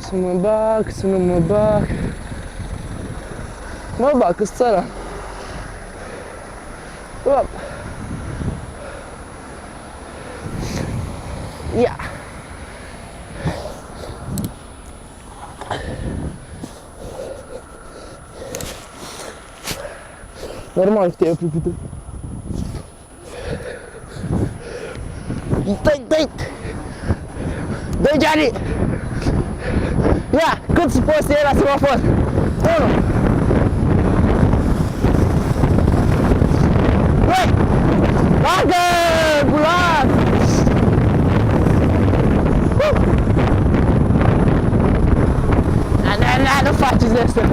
Să mă bag, să nu mă bag. Mă bag, că-s țăran. Ia! Normal că te-ai oprit pe tu. Dă-i! Dă-i, Gianni! Ia! Cât poți să iei la semafor? 1! 2! Largă! Bulat! Nu faceți asta!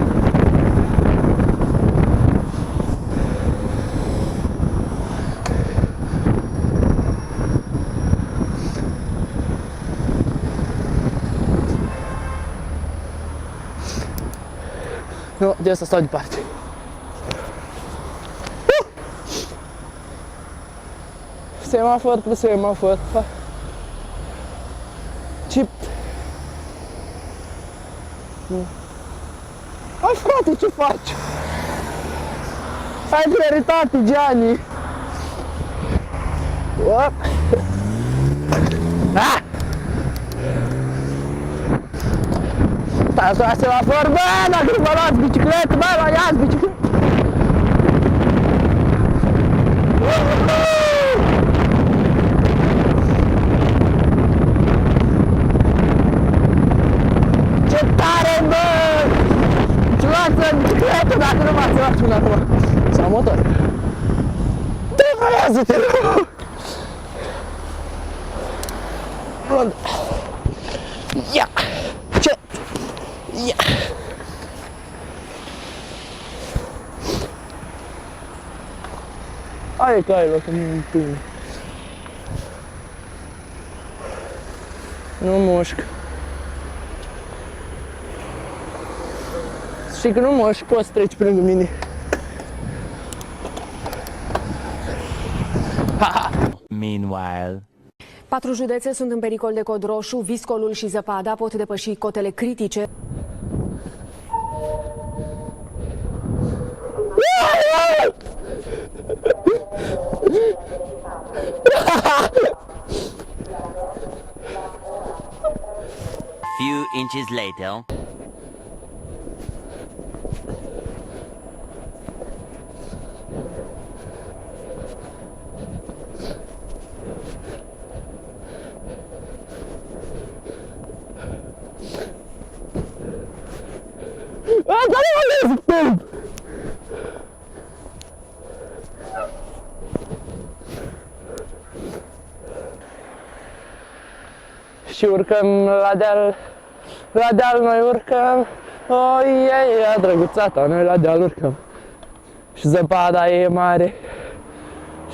Nu, de asta stau departe. Semafor plus semafor. Chip. Hai frate, ce faci? Ai prioritate, Gianni. Stai la semafor, bă, dacă nu vă luați bicicletă, bă, mă ia-ți bicicletă. Ce tare, bă! Ce luați bicicletă dacă nu m-ați luat până acum. Sau motor. Devorează-te, bă! Ia! Ce? Ia! Hai că ai loc în pâine. Nu mușc. Știi că nu mușc, poți să treci pe lângă mine. Meanwhile. 4 județe sunt în pericol de cod roșu, viscolul și zăpada pot depăși cotele critice. Few inches later. Și urcăm la deal noi urcăm. Oh, ia, drăguțata, noi la deal urcăm. Și zăpada e mare.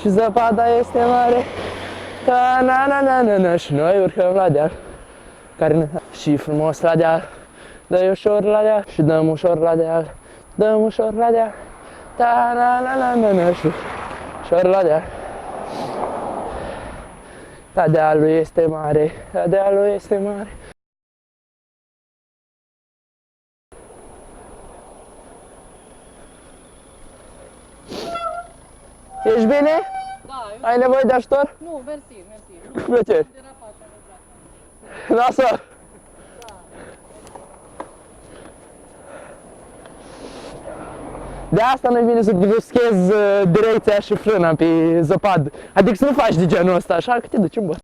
Și zăpada este mare. Ta-na-na-na-na-na. Și noi urcăm la deal. Și frumos la deal. Dă-i ușor la deal. Și dăm ușor la deal. Dăm ușor la deal. Ta-na-na-na-na-na. Și ușor la deal. Da, dealul este mare, da, dealul este mare. Ești bine? Da. Ai nevoie de ajutor? Nu, mersi. Cu plăcere. Lasă! De asta nu-i bine să bruschezi direcția și frâna pe zăpadă. Adică să nu faci de genul ăsta, așa că te duci în bă.